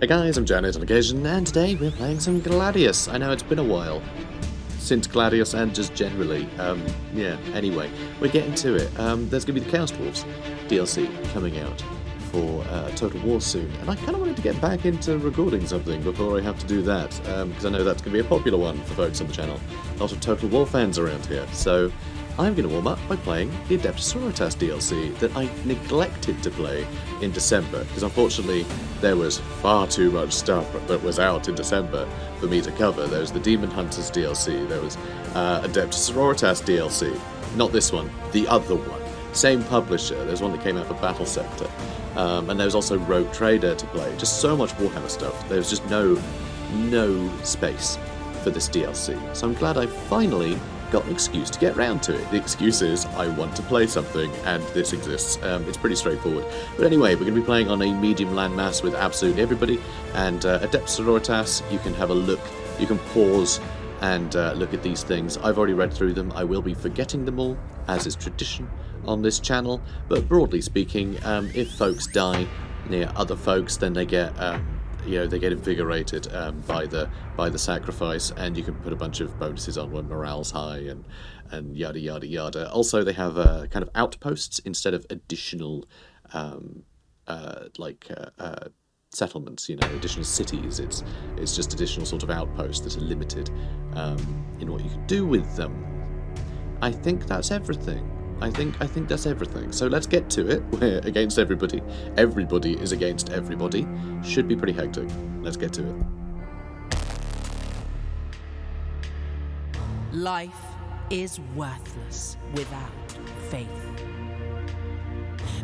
Hey guys, I'm JanetOnOccasion, and today we're playing some Gladius. I know it's been a while since Gladius and just generally. Anyway, we're getting to it. There's going to be the Chaos Dwarves DLC coming out for Total War soon, and I kind of wanted to get back into recording something before I have to do that, because I know that's going to be a popular one for folks on the channel. A lot of Total War fans around here, so I'm going to warm up by playing the Adepta Sororitas DLC that I neglected to play in December, because unfortunately there was far too much stuff that was out in December for me to cover. There was the Demon Hunters DLC, there was Adepta Sororitas DLC, not this one, the other one. Same publisher, there's one that came out for Battle Sector, and there was also Rogue Trader to play. Just so much Warhammer stuff, there was just no space for this DLC. So I'm glad I finally got an excuse to get round to it. The excuse is I want to play something, and this exists. It's pretty straightforward. But anyway, we're going to be playing on a medium landmass with absolutely everybody, and Adepta Sororitas, you can have a look, you can pause and look at these things. I've already read through them. I will be forgetting them all, as is tradition on this channel, but broadly speaking, if folks die near other folks, then they get they get invigorated by the sacrifice, and you can put a bunch of bonuses on when morale's high and yada yada yada. Also, they have kind of outposts instead of additional settlements, additional cities. It's just additional sort of outposts that are limited in what you can do with them. I think that's everything. I think that's everything. So let's get to it. We're against everybody. Everybody is against everybody. Should be pretty hectic. Let's get to it. Life is worthless without faith.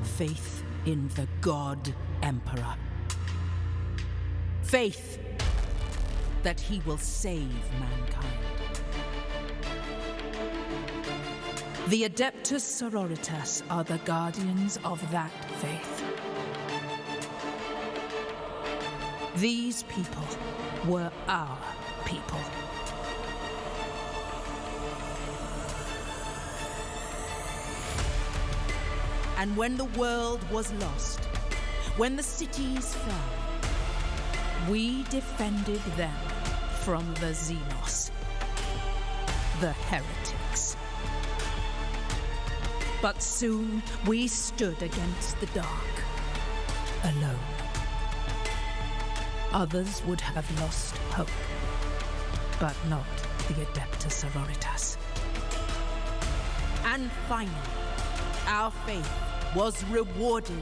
Faith in the God Emperor. Faith that he will save mankind. The Adepta Sororitas are the guardians of that faith. These people were our people. And when the world was lost, when the cities fell, we defended them from the Xenos, the heretics. But soon we stood against the dark, alone. Others would have lost hope, but not the Adepta Sororitas. And finally, our faith was rewarded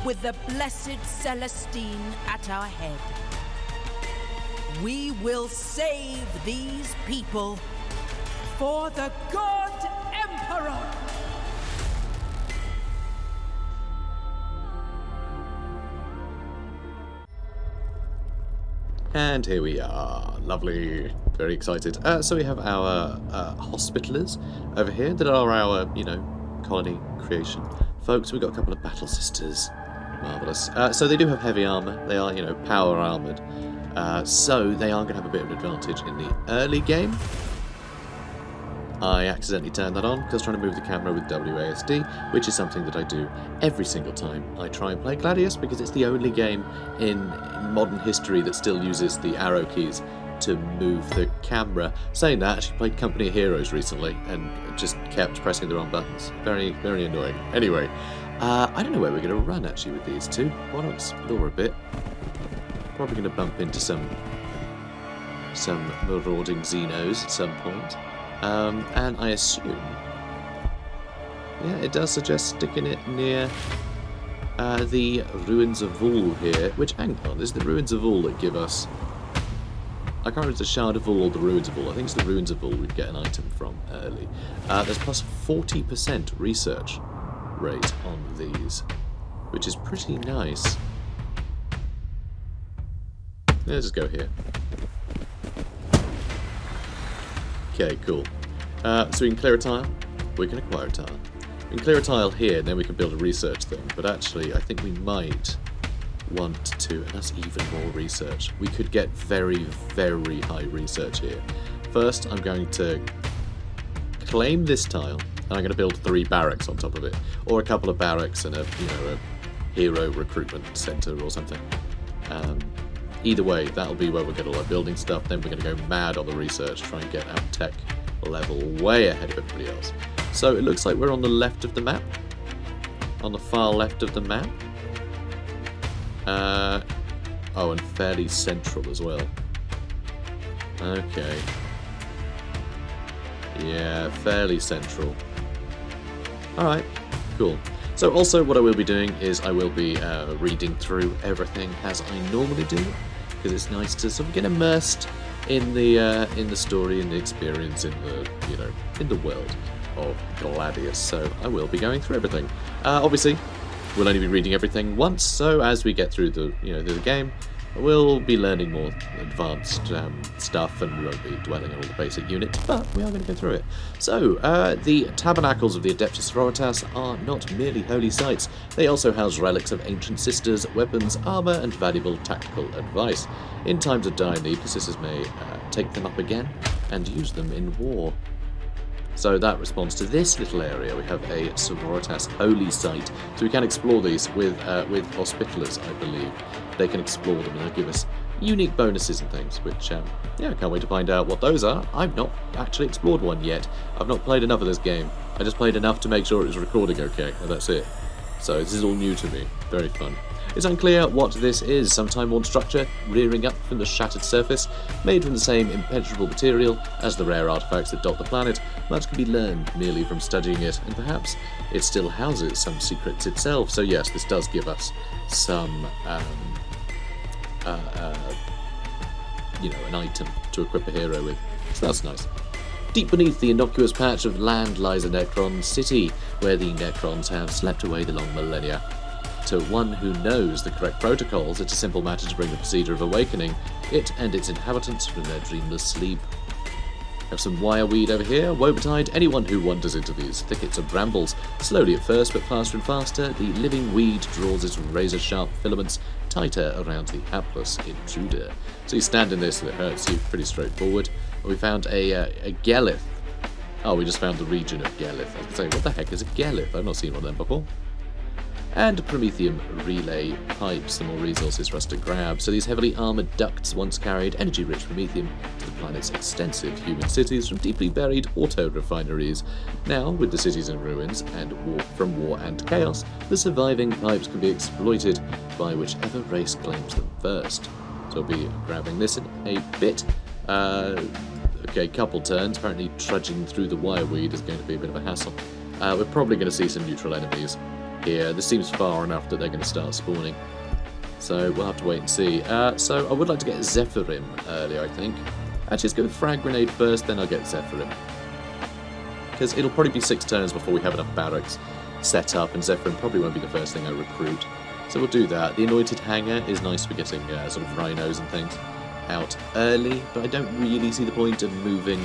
with the blessed Celestine at our head. We will save these people for the God Emperor! And here we are. Lovely. Very excited. So we have our Hospitalers over here that are our, colony creation folks. We've got a couple of Battle Sisters. Marvellous. So they do have heavy armour. They are, power armoured. So they are going to have a bit of an advantage in the early game. I accidentally turned that on because I was trying to move the camera with WASD, which is something that I do every single time I try and play Gladius, because it's the only game in modern history that still uses the arrow keys to move the camera. Saying that, I actually played Company of Heroes recently and just kept pressing the wrong buttons. Very, very annoying. Anyway, I don't know where we're going to run actually with these two. Why not explore a bit? Probably going to bump into some marauding Xenos at some point. And I assume, it does suggest sticking it near the Ruins of Vul here, which, hang on, is the Ruins of Vul that give us, I can't remember if it's the Shard of Vul or the Ruins of Vul. I think it's the Ruins of Vul we'd get an item from early. There's plus 40% research rate on these, which is pretty nice. Let's just go here. Okay, cool. So we can clear a tile, we can acquire a tile. We can clear a tile here, and then we can build a research thing, but actually I think we might want to, and that's even more research. We could get very, very high research here. First, I'm going to claim this tile, and I'm going to build 3 barracks on top of it, or a couple of barracks and a hero recruitment center or something. either way, that'll be where we'll get all our building stuff. Then we're going to go mad on the research, try and get our tech level way ahead of everybody else. So it looks like we're on the left of the map. On the far left of the map. Oh, and fairly central as well. Okay. Yeah, fairly central. Alright, cool. So also what I will be doing is I will be reading through everything as I normally do, because it's nice to sort of get immersed in the story and the experience in the, you know, in the world of Gladius. So I will be going through everything. Obviously, we'll only be reading everything once, so as we get through the, you know, the game, we'll be learning more advanced stuff, and we won't be dwelling on all the basic units, but we are going to go through it. So, the tabernacles of the Adepta Sororitas are not merely holy sites, they also house relics of ancient sisters, weapons, armour, and valuable tactical advice. In times of dire need, the sisters may take them up again and use them in war. So that responds to this little area. We have a Sororitas holy site, so we can explore these with Hospitallers, I believe. They can explore them and they'll give us unique bonuses and things, which, yeah, I can't wait to find out what those are. I've not actually explored one yet. I've not played enough of this game. I just played enough to make sure it was recording okay, and that's it. So this is all new to me. Very fun. It's unclear what this is, some time-worn structure rearing up from the shattered surface, made from the same impenetrable material as the rare artifacts that dot the planet. Much can be learned merely from studying it, and perhaps it still houses some secrets itself. So yes, this does give us some, you know, an item to equip a hero with. So that's nice. Deep beneath the innocuous patch of land lies a Necron city, where the Necrons have slept away the long millennia. To one who knows the correct protocols, it's a simple matter to bring the procedure of awakening it and its inhabitants from their dreamless sleep. We have some wireweed over here, woebetide anyone who wanders into these thickets of brambles. Slowly at first, but faster and faster, the living weed draws its razor-sharp filaments tighter around the hapless intruder. So you stand in this and it hurts you, pretty straightforward. We found a Gelith. Oh, we just found the region of Gelith. I was going to say, what the heck is a Gelith? I've not seen one of them before. And Promethium relay pipes, some more resources for us to grab. So these heavily armoured ducts once carried energy-rich Promethium to the planet's extensive human cities from deeply buried auto-refineries. Now, with the cities in ruins and from war and chaos, the surviving pipes can be exploited by whichever race claims them first. So we'll be grabbing this in a bit. Okay, couple turns. Apparently trudging through the wireweed is going to be a bit of a hassle. We're probably going to see some neutral enemies here. This seems far enough that they're going to start spawning. So we'll have to wait and see. So I would like to get Zephyrim earlier, I think. Actually, let's go with Frag Grenade first, then I'll get Zephyrim. Because it'll probably be 6 turns before we have enough barracks set up, and Zephyrim probably won't be the first thing I recruit. So we'll do that. The Anointed Hangar is nice for getting sort of rhinos and things out early, but I don't really see the point of moving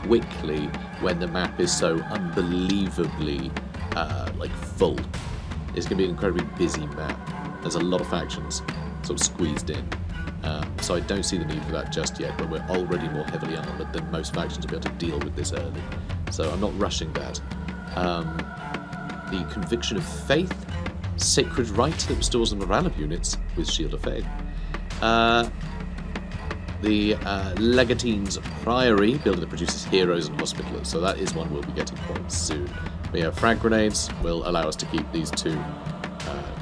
quickly when the map is so unbelievably like full. It's going to be an incredibly busy map. There's a lot of factions sort of squeezed in. So I don't see the need for that just yet, but we're already more heavily armoured than most factions to be able to deal with this early. So I'm not rushing that. The Conviction of Faith, Sacred Rite that restores the morale of units with Shield of Faith. The Legatine's Priory, building that produces heroes and hospitallers, so that is one we'll be getting quite soon. We have frag grenades, will allow us to keep these two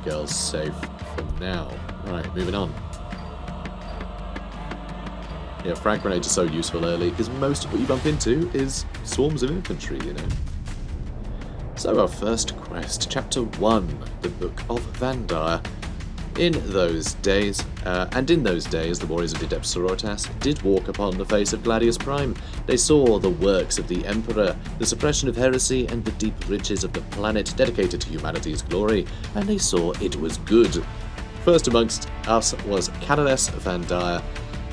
girls safe for now. Right, moving on. Yeah, frag grenades are so useful early, because most of what you bump into is swarms of infantry, you know. So our first quest, Chapter 1, the Book of Vandire. In those days, the warriors of the Adepta Sororitas did walk upon the face of Gladius Prime. They saw the works of the Emperor, the suppression of heresy, and the deep riches of the planet dedicated to humanity's glory, and they saw it was good. First amongst us was Cadales Vandire,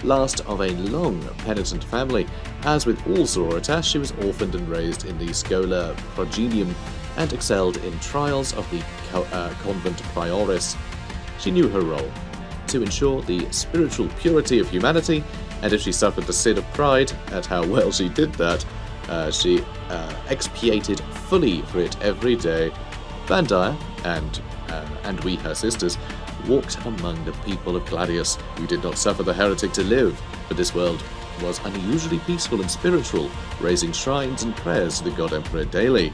last of a long penitent family. As with all Sororitas, she was orphaned and raised in the Schola Progenium, and excelled in trials of the Convent Prioris. She knew her role, to ensure the spiritual purity of humanity, and if she suffered the sin of pride at how well she did that, she expiated fully for it every day. Vandire, and we her sisters, walked among the people of Gladius. We did not suffer the heretic to live, but this world was unusually peaceful and spiritual, raising shrines and prayers to the God Emperor daily.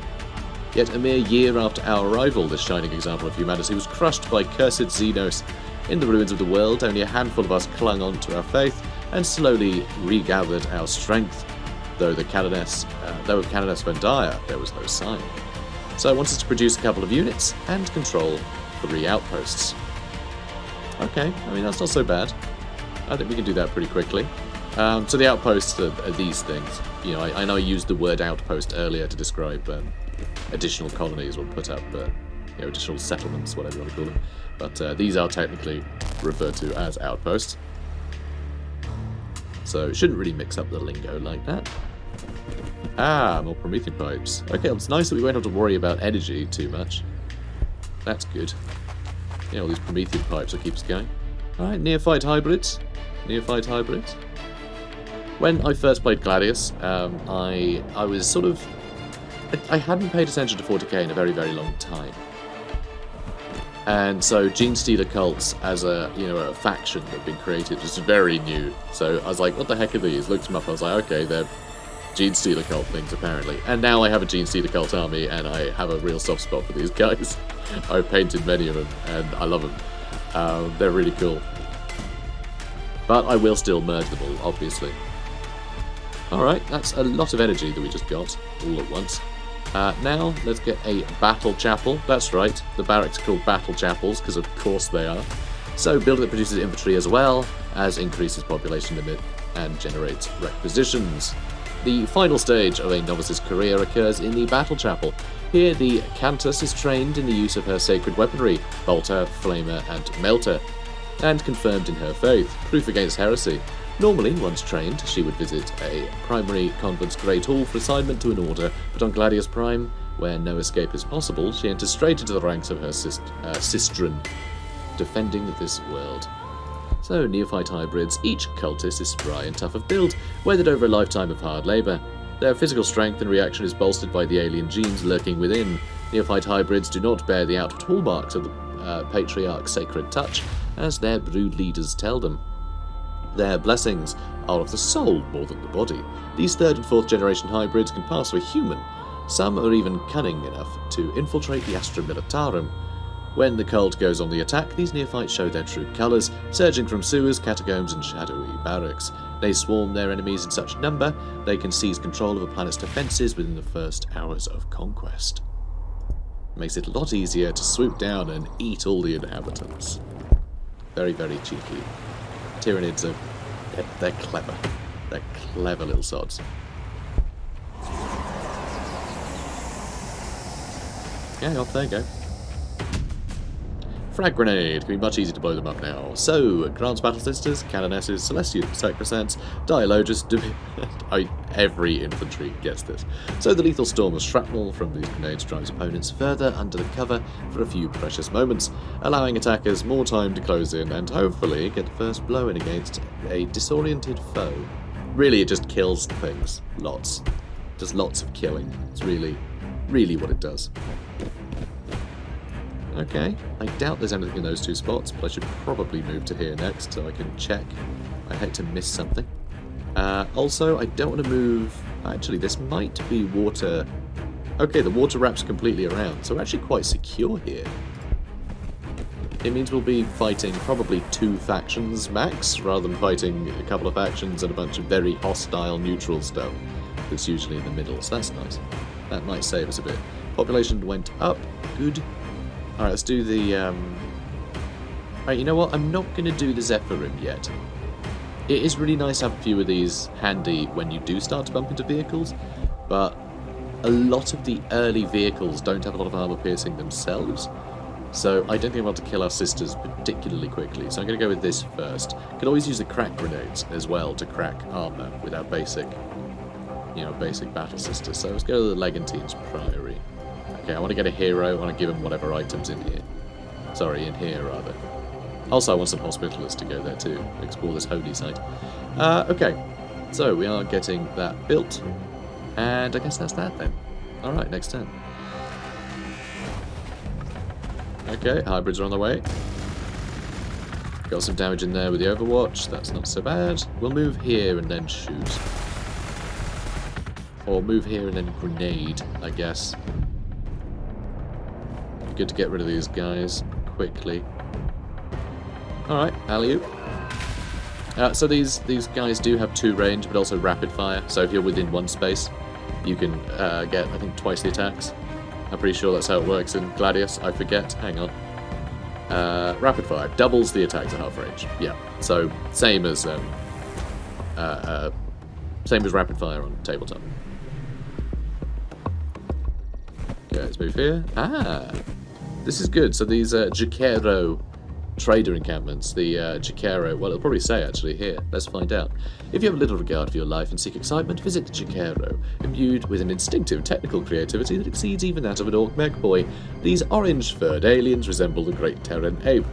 Yet a mere year after our arrival, this shining example of humanity was crushed by cursed Xenos. In the ruins of the world, only a handful of us clung on to our faith and slowly regathered our strength. Though of Canoness Van Dyer, there was no sign. So I wanted to produce a couple of units and control 3 outposts. Okay, I mean that's not so bad. I think we can do that pretty quickly. So the outposts are these things. You know, I know I used the word outpost earlier to describe additional colonies or put up, additional settlements, whatever you want to call them. But these are technically referred to as outposts. So it shouldn't really mix up the lingo like that. Ah, more Promethean pipes. Okay, it's nice that we won't have to worry about energy too much. That's good. Yeah, all these Promethean pipes will keep us going. Alright, neophyte hybrids. Neophyte hybrids. When I first played Gladius, I was sort of... I hadn't paid attention to 40k in a very, very long time. And so Gene Stealer cults as a faction that had been created was very new. So I was like, what the heck are these? Looked them up, I was like, okay, they're Gene Stealer cult things apparently. And now I have a Gene Stealer cult army and I have a real soft spot for these guys. I've painted many of them and I love them. They're really cool. But I will still merge them all, obviously. Alright, that's a lot of energy that we just got all at once. Now, let's get a battle chapel. That's right, the barracks are called battle chapels, because of course they are. So, build that produces infantry as well, as increases population limit and generates requisitions. The final stage of a novice's career occurs in the battle chapel. Here, the Countess is trained in the use of her sacred weaponry, bolter, flamer, and melter, and confirmed in her faith, proof against heresy. Normally, once trained, she would visit a primary convent's Great Hall for assignment to an order, but on Gladius Prime, where no escape is possible, she enters straight into the ranks of her sistren, defending this world. So, neophyte hybrids, each cultist is spry and tough of build, weathered over a lifetime of hard labour. Their physical strength and reaction is bolstered by the alien genes lurking within. Neophyte hybrids do not bear the outward hallmarks of the Patriarch's sacred touch, as their brood leaders tell them. Their blessings are of the soul more than the body. These 3rd and 4th generation hybrids can pass for human. Some are even cunning enough to infiltrate the Astra Militarum. When the cult goes on the attack, these neophytes show their true colours, surging from sewers, catacombs and shadowy barracks. They swarm their enemies in such number, they can seize control of a planet's defences within the first hours of conquest. Makes it a lot easier to swoop down and eat all the inhabitants. Very, very cheeky. Tyranids are... they're clever. They're clever little sods. Okay, off they go. Frag grenade can be much easier to blow them up now. So, Grant's Battle Sisters, Canonesses, Celestial Sacrosancts, Dialogus, every infantry gets this. So the lethal storm of shrapnel from these grenades drives opponents further under the cover for a few precious moments, allowing attackers more time to close in and hopefully get the first blow in against a disoriented foe. Really, it just kills things. Lots. Just lots of killing. It's really, really what it does. Okay, I doubt there's anything in those 2 spots, but I should probably move to here next so I can check. I hate to miss something. Also, I don't want to move... Actually, this might be water... Okay, the water wraps completely around, so we're actually quite secure here. It means we'll be fighting probably 2 factions max, rather than fighting a couple of factions and a bunch of very hostile neutral stuff that's usually in the middle, so that's nice. That might save us a bit. Population went up, good. Alright, let's do the... Alright, you know what? I'm not going to do the Zephyrim yet. It is really nice to have a few of these handy when you do start to bump into vehicles, but a lot of the early vehicles don't have a lot of armor piercing themselves, so I don't think I'm able to kill our sisters particularly quickly, so I'm going to go with this first. Could always use the crack grenades as well to crack armor with our basic, basic battle sisters. So let's go to the Legantines Priory. Okay, I want to get a hero, I want to give him whatever items in here. Sorry, in here, rather. Also, I want some Hospitalists to go there too, explore this holy site. Okay, so we are getting that built, and I guess that's that then. Alright, next turn. Okay, hybrids are on the way. Got some damage in there with the Overwatch. That's not so bad. We'll move here and then shoot. Or move here and then grenade, I guess. Be good to get rid of these guys quickly. Alright, alley-oop. So these guys do have 2 range, but also rapid fire. So if you're within 1 space, you can get, I think, twice the attacks. I'm pretty sure that's how it works in Gladius. I forget. Hang on. Rapid fire doubles the attacks at half range. Yeah. So same as rapid fire on tabletop. Okay, let's move here. This is good. So these Jacero trader encampments, the Jacero, well, it'll probably say actually here. Let's find out. If you have little regard for your life and seek excitement, visit Jacero, imbued with an instinctive technical creativity that exceeds even that of an orc mech boy. These orange-furred aliens resemble the great Terran ape.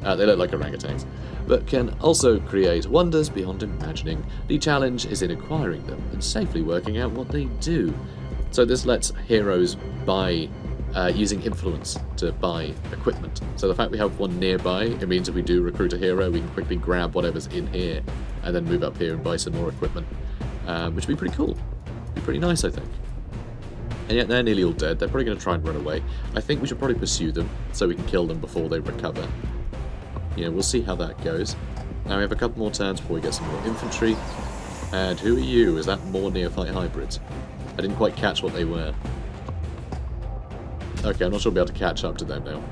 They look like orangutans, but can also create wonders beyond imagining. The challenge is in acquiring them and safely working out what they do. So this lets heroes buy using influence to buy equipment. So the fact we have one nearby, it means if we do recruit a hero, we can quickly grab whatever's in here and then move up here and buy some more equipment, which would be pretty cool. Be pretty nice, I think. And yet they're nearly all dead. They're probably going to try and run away. I think we should probably pursue them so we can kill them before they recover. Yeah, we'll see how that goes. Now we have a couple more turns before we get some more infantry. And who are you? Is that more neophyte hybrids? I didn't quite catch what they were. Okay, I'm not sure we'll be able to catch up to them now.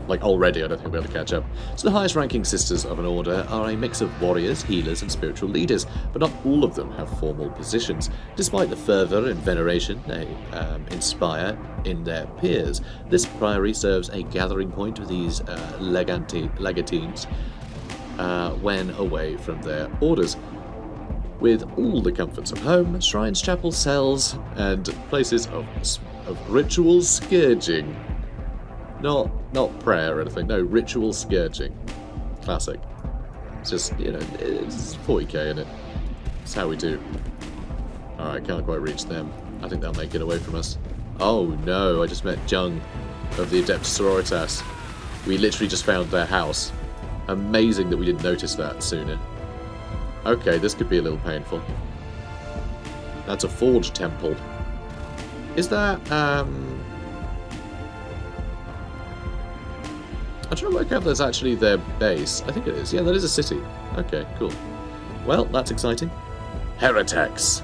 Like, already, I don't think we'll be able to catch up. So the highest-ranking sisters of an order are a mix of warriors, healers, and spiritual leaders, but not all of them have formal positions. Despite the fervour and veneration they inspire in their peers, this priory serves a gathering point with these legatines when away from their orders. With all the comforts of home, shrines, chapels, cells, and places of ritual scourging. Not prayer or anything, no, ritual scourging. Classic. It's just, you know, it's 40k, isn't it? It's how we do. Alright, can't quite reach them. I think they'll make it away from us. Oh no, I just met Jung of the Adepta Sororitas. We literally just found their house. Amazing that we didn't notice that sooner. Okay, this could be a little painful. That's a forge temple. Is that, I'm trying to work out if that's actually their base. I think it is. Yeah, that is a city. Okay, cool. Well, that's exciting. Heretics!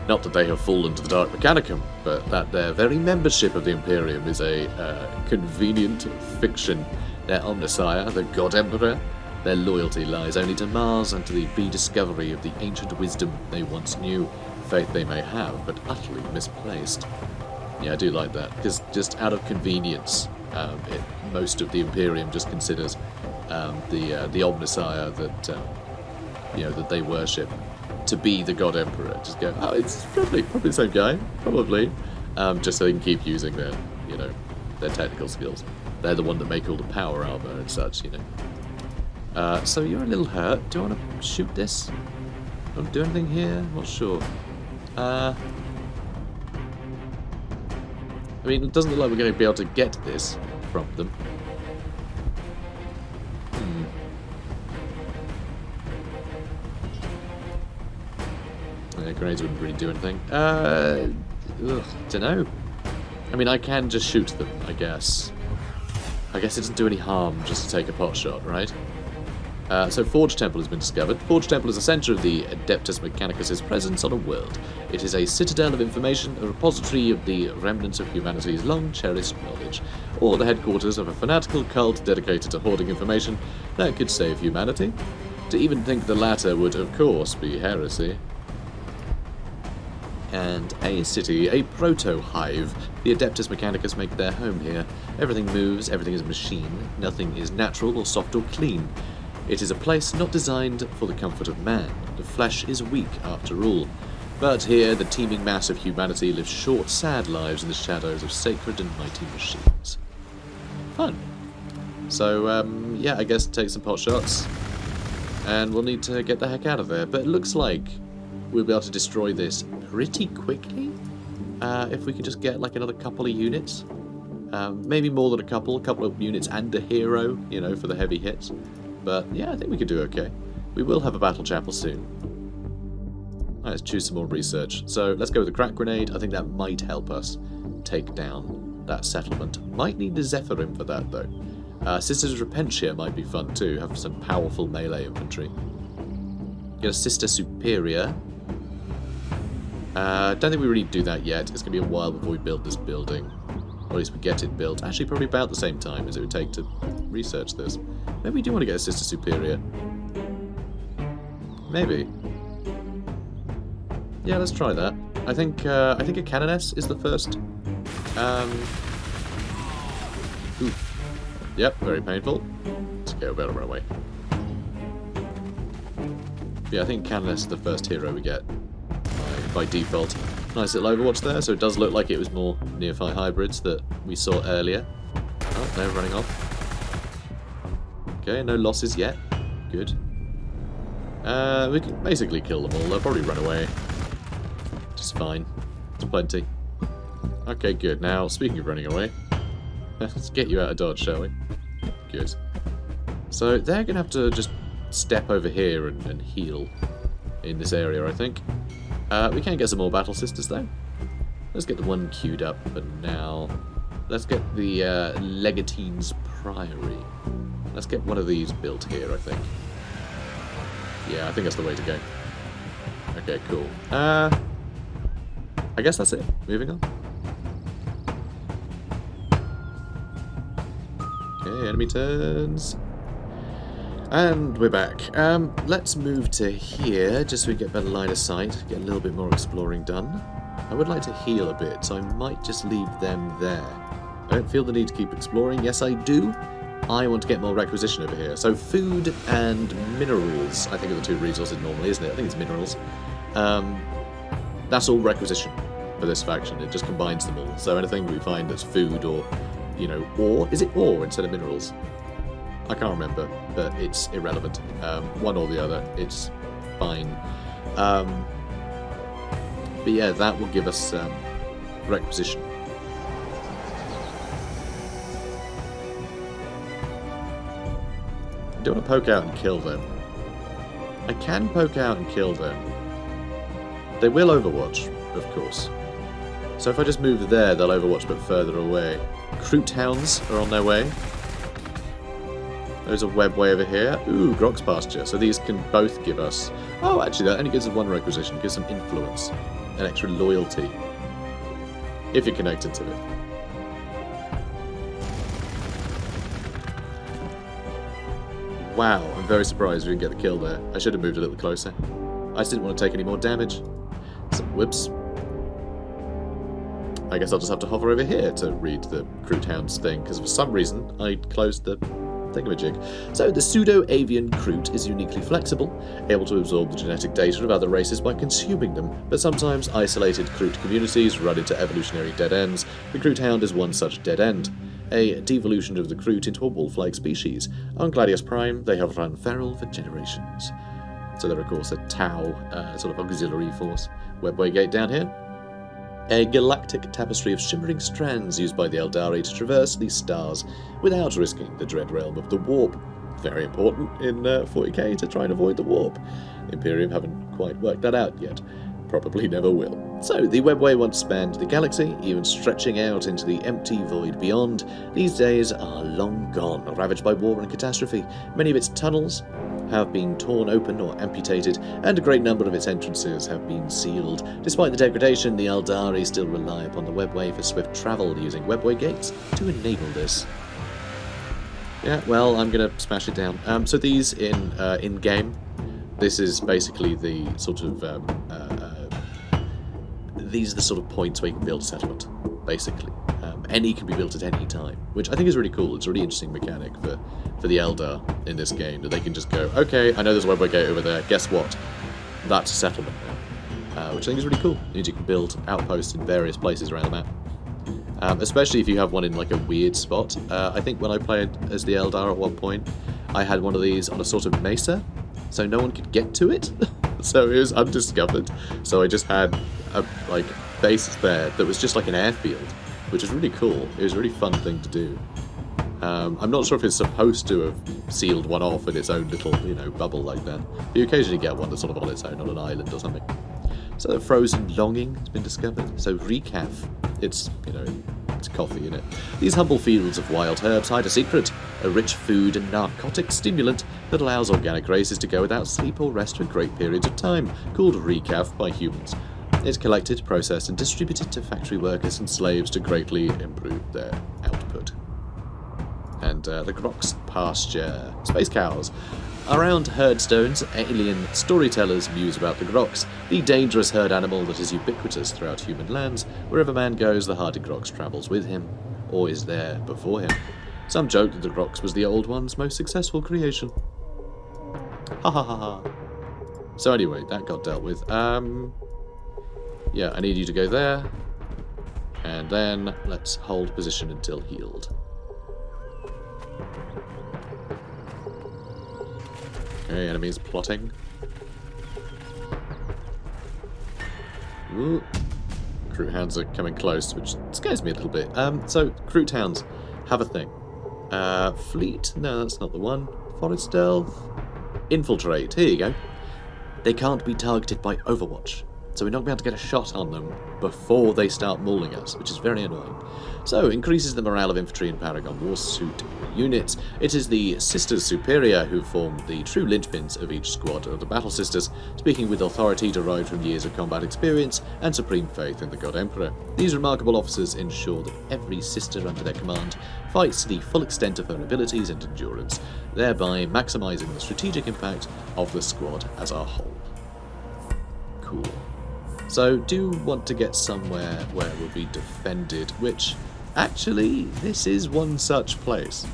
Not that they have fallen to the Dark Mechanicum, but that their very membership of the Imperium is a convenient fiction. Their Omnissiah, the God Emperor, their loyalty lies only to Mars and to the rediscovery of the ancient wisdom they once knew. Faith they may have, but utterly misplaced. Yeah, I do like that, because just out of convenience, most of the Imperium just considers the Omnissiah that that they worship to be the God Emperor. Just go, oh, it's probably the same guy, probably, just so they can keep using their their technical skills. They're the one that make all the power armor and such, So you're a little hurt. Do you want to shoot this? Want to do anything here? Not sure. I mean, it doesn't look like we're going to be able to get this from them. Yeah, grenades wouldn't really do anything. Dunno. I mean, I can just shoot them, I guess. I guess it doesn't do any harm just to take a pot shot, right? So Forge Temple has been discovered. Forge Temple is a centre of the Adeptus Mechanicus' presence on a world. It is a citadel of information, a repository of the remnants of humanity's long-cherished knowledge, or the headquarters of a fanatical cult dedicated to hoarding information that could save humanity. To even think the latter would, of course, be heresy. And a city, a proto-hive. The Adeptus Mechanicus make their home here. Everything moves, everything is a machine, nothing is natural or soft or clean. It is a place not designed for the comfort of man. The flesh is weak, after all. But here, the teeming mass of humanity lives short, sad lives in the shadows of sacred and mighty machines. Fun. So, yeah, I guess take some pot shots. And we'll need to get the heck out of there. But it looks like we'll be able to destroy this pretty quickly. If we could just get, like, another couple of units. Maybe more than a couple of units and a hero, for the heavy hits. But yeah, I think we could do okay. We will have a battle chapel soon. Alright, let's choose some more research. So let's go with the crack grenade. I think that might help us take down that settlement. Might need the Zephyrim for that though. Sisters of Repentia might be fun too. Have some powerful melee infantry. Get a Sister Superior. Don't think we really do that yet. It's going to be a while before we build this building. Or at least we get it built. Actually, probably about the same time as it would take to research this. Maybe we do want to get a Sister Superior. Maybe. Yeah, let's try that. I think a Canoness is the first. Oof. Yep, very painful. It's okay, we'll be able to run away. Yeah, I think Canoness is the first hero we get by default. Nice little Overwatch there, so it does look like it was more neophyte hybrids that we saw earlier. Oh, they're running off. Okay, no losses yet. Good. We can basically kill them all. They'll probably run away. Just fine. It's plenty. Okay, good. Now, speaking of running away, let's get you out of dodge, shall we? Good. So they're going to have to just step over here and heal in this area, I think. We can get some more Battle Sisters, though. Let's get the one queued up for now. Let's get the Legatine's Priory. Let's get one of these built here, I think. Yeah, I think that's the way to go. Okay, cool. I guess that's it. Moving on. Okay, enemy turns. And we're back. Let's move to here, just so we get better line of sight, get a little bit more exploring done. I would like to heal a bit, so I might just leave them there. I don't feel the need to keep exploring. Yes, I do. I want to get more requisition over here. So food and minerals, I think, are the two resources normally, isn't it? I think it's minerals. That's all requisition for this faction. It just combines them all. So anything we find that's food or, you know, ore. Is it ore instead of minerals? I can't remember, but it's irrelevant. One or the other, it's fine. But yeah, that will give us requisition. I don't want to poke out and kill them. I can poke out and kill them. They will overwatch, of course. So if I just move there, they'll overwatch but further away. Croot hounds are on their way. There's a webway over here. Ooh, Grog's pasture. So these can both give us... Oh, actually, that only gives us one requisition. Gives some influence. An extra loyalty. If you're connected to it. Wow, I'm very surprised we didn't get the kill there. I should have moved a little closer. I just didn't want to take any more damage. So, whoops. I guess I'll just have to hover over here to read the Croot Hounds thing, because for some reason I closed the thingamajig. So the pseudo-avian Croot is uniquely flexible, able to absorb the genetic data of other races by consuming them, but sometimes isolated Croot communities run into evolutionary dead ends. The Croot Hound is one such dead end. A devolution of the Croot into a wolf-like species. On Gladius Prime, they have run feral for generations. So they're of course a Tau sort of auxiliary force. Webway gate down here. A galactic tapestry of shimmering strands used by the Eldari to traverse these stars without risking the dread realm of the warp. Very important in 40k to try and avoid the warp. Imperium haven't quite worked that out yet. Probably never will. So, the webway once spanned the galaxy, even stretching out into the empty void beyond. These days are long gone, ravaged by war and catastrophe. Many of its tunnels have been torn open or amputated, and a great number of its entrances have been sealed. Despite the degradation, the Eldari still rely upon the webway for swift travel, using webway gates to enable this. Yeah, well, I'm going to smash it down. So these in-game, this is basically the sort of... these are the sort of points where you can build a settlement, basically. Any can be built at any time, which I think is really cool. It's a really interesting mechanic for the Eldar in this game, that they can just go, okay, I know there's a webway gate over there, guess what? That's a settlement now. Which I think is really cool. It means you can build outposts in various places around the map. Especially if you have one in like a weird spot. I think when I played as the Eldar at one point, I had one of these on a sort of mesa, so no one could get to it. So it was undiscovered. So I just had a base there that was just like an airfield, which was really cool. It was a really fun thing to do. I'm not sure if it's supposed to have sealed one off in its own little, bubble like that. You occasionally get one that's sort of on its own on an island or something. So the frozen longing has been discovered. So recaf. It's, it's coffee in it. These humble fields of wild herbs hide a secret, a rich food and narcotic stimulant that allows organic races to go without sleep or rest for great periods of time, called recaf by humans. It's collected, processed and distributed to factory workers and slaves to greatly improve their output. And the Grok's pasture. Space cows. Around herdstones, alien storytellers muse about the Groks, the dangerous herd animal that is ubiquitous throughout human lands. Wherever man goes, the hardy Groks travels with him, or is there before him. Some joke that the Groks was the Old One's most successful creation. Ha ha ha ha. So anyway, that got dealt with. Yeah, I need you to go there, and then let's hold position until healed. Okay, enemies plotting. Ooh. Crew hounds are coming close, which scares me a little bit. So, crew hounds have a thing. Fleet? No, that's not the one. Forest stealth? Infiltrate. Here you go. They can't be targeted by Overwatch, so we're not going to be able to get a shot on them before they start mauling us, which is very annoying. So, increases the morale of infantry and Paragon Warsuit units. It is the Sisters Superior who form the true linchpins of each squad of the Battle Sisters, speaking with authority derived from years of combat experience and supreme faith in the God Emperor. These remarkable officers ensure that every sister under their command fights to the full extent of her abilities and endurance, thereby maximising the strategic impact of the squad as a whole. Cool. So, do want to get somewhere where we'll be defended, which, actually, this is one such place.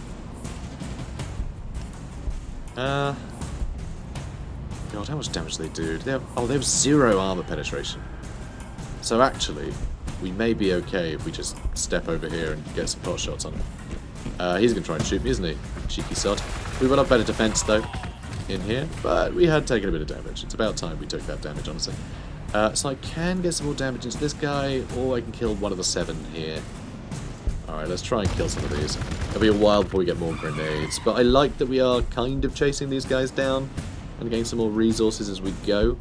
God, how much damage do they do? They have 0 armor penetration. So actually, we may be okay if we just step over here and get some pot shots on him. He's going to try and shoot me, isn't he? Cheeky sod. We will have better defense, though, in here, but we had taken a bit of damage. It's about time we took that damage, honestly. So I can get some more damage into this guy, or I can kill one of the 7 here. Alright, let's try and kill some of these. It'll be a while before we get more grenades, but I like that we are kind of chasing these guys down and getting some more resources as we go.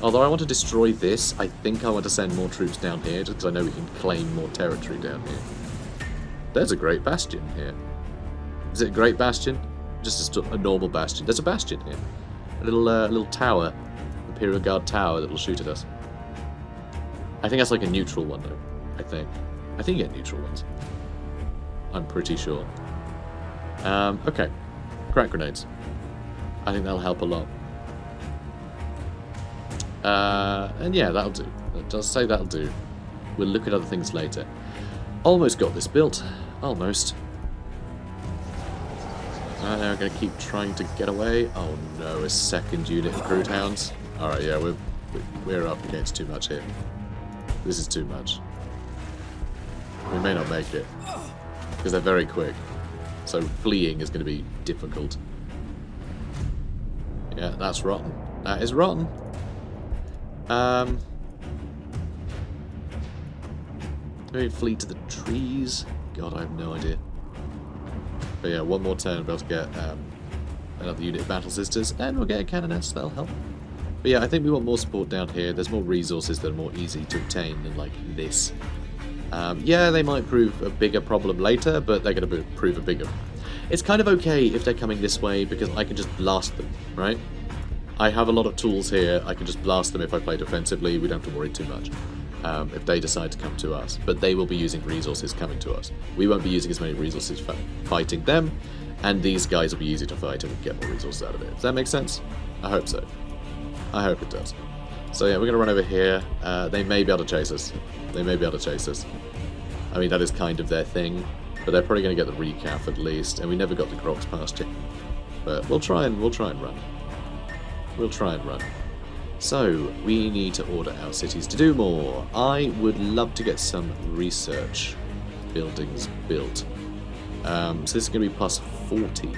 Although I want to destroy this, I think I want to send more troops down here, just because I know we can claim more territory down here. There's a great bastion here. Is it a great bastion? Just a normal bastion. There's a bastion here. A little tower. Imperial Guard tower that will shoot at us. I think that's like a neutral one, though. I think you get neutral ones. I'm pretty sure. Okay. Crack grenades. I think that'll help a lot. And yeah, that'll do. It does say that'll do. We'll look at other things later. Almost got this built. Almost. Now we're going to keep trying to get away. Oh no, a second unit of crude hounds. Alright, yeah, we're up against too much here. This is too much. We may not make it, because they're very quick. So fleeing is going to be difficult. Yeah, that's rotten. That is rotten. Maybe flee to the trees? God, I have no idea. But yeah, one more turn, we'll be able to get another unit of Battle Sisters, and we'll get a Canoness, that'll help. But yeah, I think we want more support down here. There's more resources that are more easy to obtain than, like, this. Yeah, they might prove a bigger problem later, but they're going to prove a bigger... It's kind of okay if they're coming this way, because I can just blast them, right? I have a lot of tools here. I can just blast them if I play defensively. We don't have to worry too much if they decide to come to us. But they will be using resources coming to us. We won't be using as many resources fighting them, and these guys will be easy to fight and get more resources out of it. Does that make sense? I hope so. I hope it does. So yeah, we're going to run over here. They may be able to chase us. They may be able to chase us. I mean, that is kind of their thing. But they're probably going to get the recaf at least. And we never got the Groks pasture. But we'll try and run. We'll try and run. So, we need to order our cities to do more. I would love to get some research buildings built. So this is going to be plus 40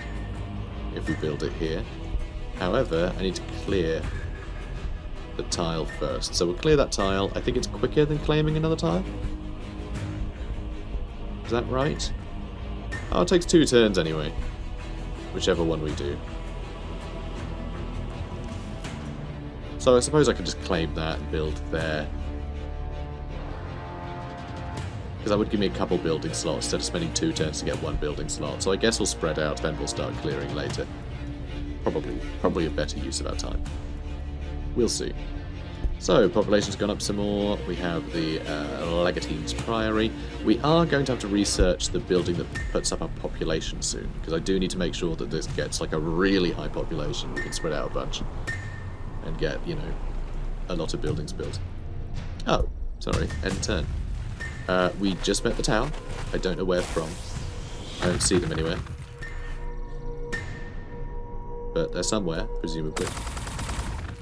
if we build it here. However, I need to clear the tile first. So we'll clear that tile. I think it's quicker than claiming another tile. Is that right? Oh, it takes 2 turns anyway. Whichever one we do. So I suppose I could just claim that and build there. Because that would give me a couple building slots instead of spending 2 turns to get 1 building slot. So I guess we'll spread out, then we'll start clearing later. Probably a better use of our time. We'll see. So, population's gone up some more. We have the Legatine's Priory. We are going to have to research the building that puts up our population soon, because I do need to make sure that this gets like a really high population. We can spread out a bunch and get, you know, a lot of buildings built. Oh, sorry, end turn. We just met the tower. I don't know where from. I don't see them anywhere. But they're somewhere, presumably.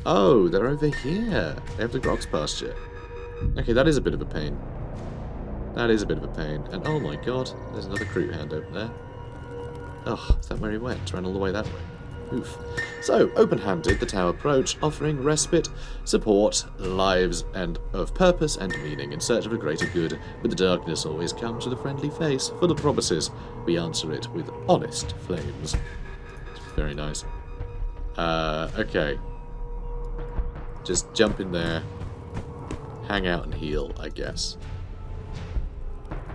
Oh, they're over here. They have the Grox pasture. Okay, that is a bit of a pain. That is a bit of a pain. And oh my god, there's another Kroot Hound over there. Ugh, is that where he went? Ran all the way that way. Oof. So, open-handed, the tower approach, offering respite, support, lives, and of purpose and meaning in search of a greater good. But the darkness always comes with a friendly face, full of promises. We answer it with honest flames. Very nice. Okay. Just jump in there, hang out and heal, I guess.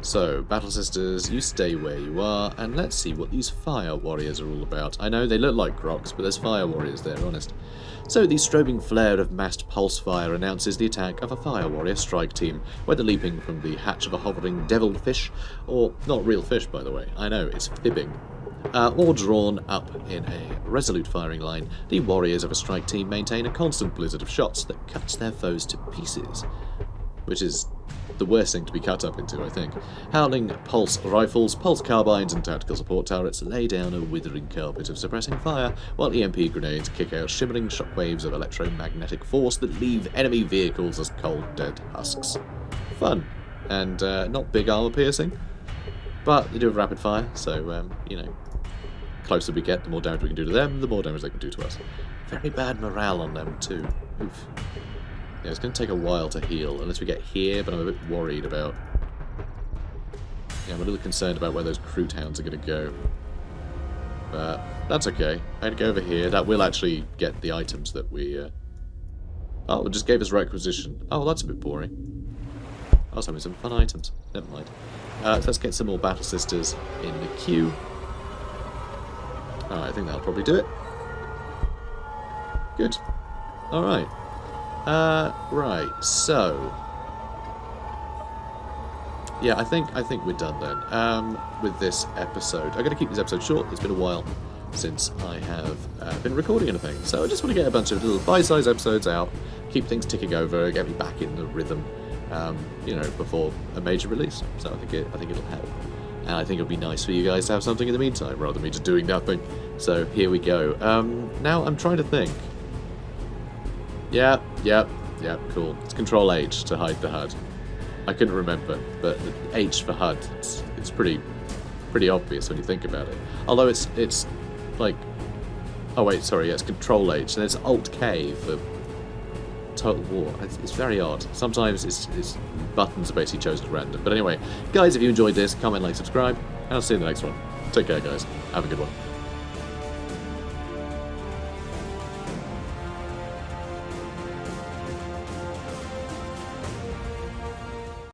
So, Battle Sisters, you stay where you are, and let's see what these Fire Warriors are all about. I know they look like Crocs, but there's Fire Warriors there, honest. So, the strobing flare of massed pulse fire announces the attack of a Fire Warrior strike team, whether leaping from the hatch of a hovering deviled fish, or not real fish, by the way, I know, it's fibbing. Or drawn up in a resolute firing line, the warriors of a strike team maintain a constant blizzard of shots that cuts their foes to pieces. Which is the worst thing to be cut up into, I think. Howling pulse rifles, pulse carbines, and tactical support turrets lay down a withering carpet of suppressing fire, while EMP grenades kick out shimmering shockwaves of electromagnetic force that leave enemy vehicles as cold, dead husks. Fun. And not big armor piercing, but they do have rapid fire, so, you know, closer we get, the more damage we can do to them, the more damage they can do to us. Very bad morale on them, too. Oof. Yeah, it's going to take a while to heal, unless we get here, but I'm a bit worried about... Yeah, I'm a little concerned about where those Kroot Hounds are going to go. But that's okay. I'm going to go over here. That will actually get the items that we... Oh, it just gave us requisition. Oh, that's a bit boring. I was having some fun items. Never mind. So let's get some more Battle Sisters in the queue. Alright, I think that'll probably do it. Good. Alright. Right, so... Yeah, I think we're done then, with this episode. I'm going to keep this episode short. It's been a while since I have been recording anything. So I just want to get a bunch of little bite-sized episodes out, keep things ticking over, get me back in the rhythm, you know, before a major release. So I think it'll help. And I think it'll be nice for you guys to have something in the meantime, rather than me just doing nothing. So, here we go. Now, I'm trying to think. Yeah, cool. It's Control-H to hide the HUD. I couldn't remember, but H for HUD, it's pretty obvious when you think about it. Although it's like... Oh wait, sorry, yeah, it's Control-H, and it's Alt-K for Total War. It's very odd. Sometimes it's buttons are basically chosen at random. But anyway, guys, if you enjoyed this, comment, like, subscribe, and I'll see you in the next one. Take care, guys. Have a good one.